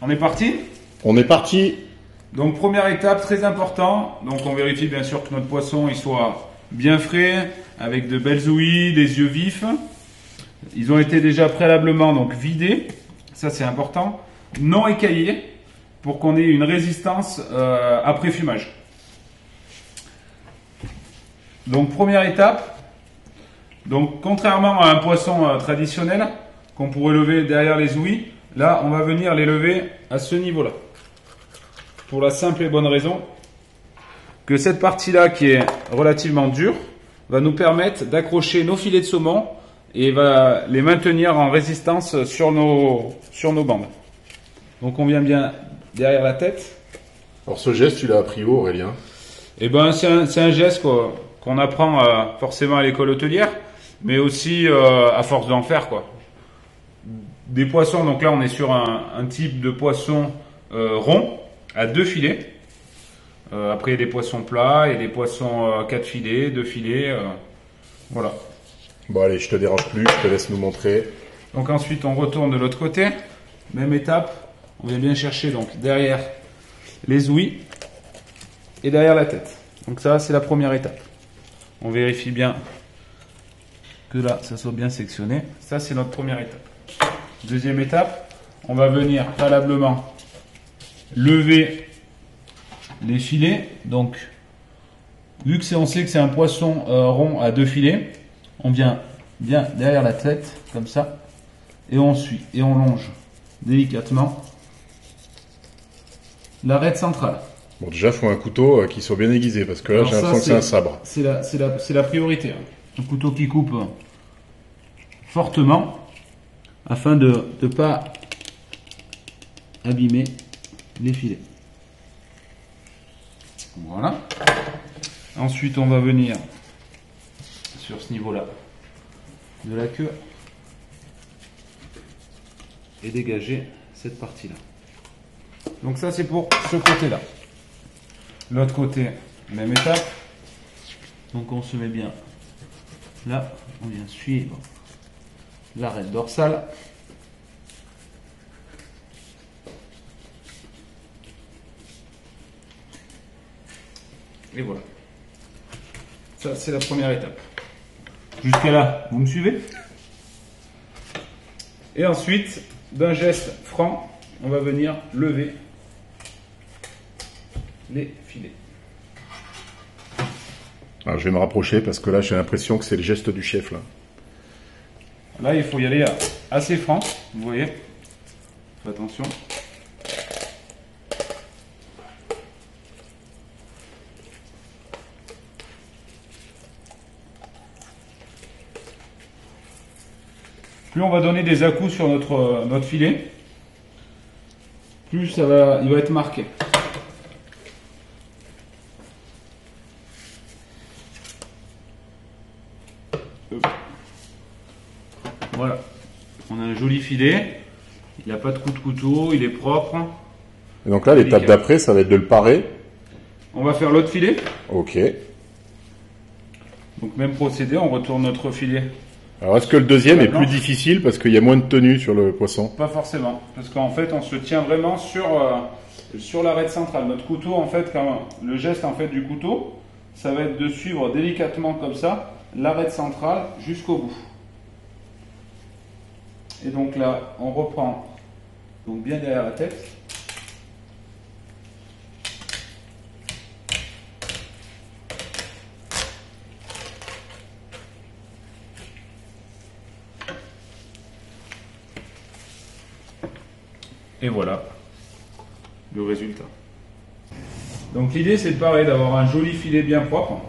On est parti? On est parti. Donc première étape très important, donc on vérifie bien sûr que notre poisson il soit bien frais, avec de belles ouïes, des yeux vifs. Ils ont été déjà préalablement donc vidés, ça c'est important, non écaillés pour qu'on ait une résistance après fumage. Donc première étape, donc contrairement à un poisson traditionnel qu'on pourrait lever derrière les ouïes, là on va venir les lever à ce niveau-là. Pour la simple et bonne raison que cette partie-là qui est relativement dure va nous permettre d'accrocher nos filets de saumon et va les maintenir en résistance sur nos bandes. Donc on vient bien derrière la tête. Alors ce geste, tu l'as appris où, Aurélien? Et ben c'est un geste qu'on apprend forcément à l'école hôtelière, mais aussi à force d'en faire quoi. Des poissons, donc là on est sur un type de poisson rond à 2 filets. Après, il y a des poissons plats et des poissons 4 filets, 2 filets. Voilà. Bon, allez, je te dérange plus, je te laisse nous montrer. Donc, ensuite, on retourne de l'autre côté. Même étape. On vient bien chercher donc derrière les ouïes et derrière la tête. Donc, ça, c'est la première étape. On vérifie bien que là, ça soit bien sectionné. Ça, c'est notre première étape. Deuxième étape, on va venir préalablement lever les filets. Donc, vu que on sait que c'est un poisson rond à 2 filets, on vient bien derrière la tête, comme ça, et on suit, et on longe délicatement l'arête centrale. Bon, déjà, il faut un couteau qui soit bien aiguisé, parce que là, j'ai l'impression que c'est un sabre. C'est la priorité. Hein. Un couteau qui coupe fortement, afin de ne pas abîmer les filets. Voilà. Ensuite, on va venir sur ce niveau-là de la queue et dégager cette partie-là. Donc ça, c'est pour ce côté-là. L'autre côté, même étape. Donc on se met bien là, on vient suivre l'arête dorsale. Et voilà. Ça, c'est la première étape. Jusqu'à là, vous me suivez? Et ensuite, d'un geste franc, on va venir lever les filets. Alors, je vais me rapprocher, parce que là, j'ai l'impression que c'est le geste du chef, là. Là, il faut y aller assez franc, vous voyez. Faites attention. Plus on va donner des à-coups sur notre filet, plus il va être marqué. Voilà, on a un joli filet, il n'a pas de coup de couteau, il est propre. Et donc là, l'étape d'après, ça va être de le parer. On va faire l'autre filet. Ok. Donc même procédé, on retourne notre filet. Alors, est-ce que le deuxième est plus difficile parce qu'il y a moins de tenue sur le poisson? Pas forcément, parce qu'en fait, on se tient vraiment sur l'arête centrale. Notre couteau, en fait, le geste en fait du couteau, ça va être de suivre délicatement comme ça l'arête centrale jusqu'au bout. Et donc là, on reprend donc bien derrière la tête. Et voilà le résultat. Donc l'idée c'est de pareil, d'avoir un joli filet bien propre.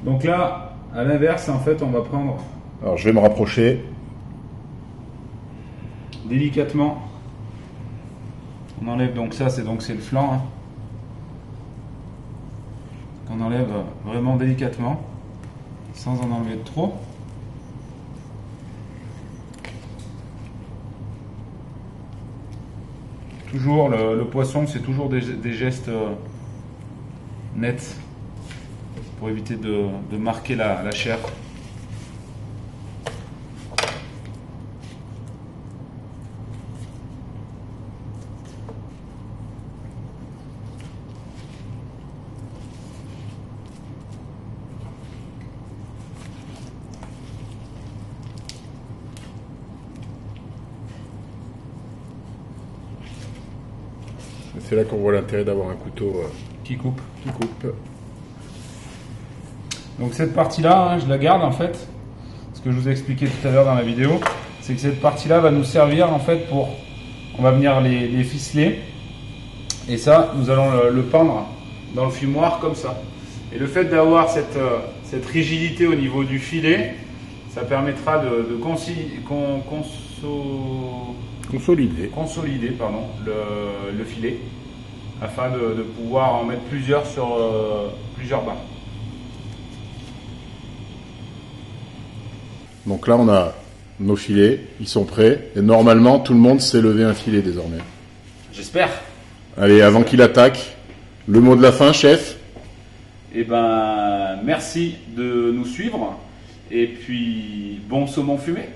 Donc là, à l'inverse, en fait, on va prendre... Alors je vais me rapprocher. Délicatement. On enlève donc ça, c'est le flanc. Hein. On enlève vraiment délicatement, sans en enlever trop. Toujours, le poisson, c'est toujours des gestes nets pour éviter de marquer la chair. C'est là qu'on voit l'intérêt d'avoir un couteau qui coupe. qui coupe. Donc cette partie-là, hein, je la garde en fait. Ce que je vous ai expliqué tout à l'heure dans la vidéo, c'est que cette partie-là va nous servir en fait pour... On va venir les ficeler. Et ça, nous allons le pendre dans le fumoir comme ça. Et le fait d'avoir cette rigidité au niveau du filet, ça permettra de consolider pardon, le filet, afin de pouvoir en mettre plusieurs sur plusieurs barres. Donc là, on a nos filets, ils sont prêts. Et normalement, tout le monde sait lever un filet désormais. J'espère. Allez, avant qu'il attaque, le mot de la fin, chef. Eh ben, merci de nous suivre. Et puis, bon saumon fumé.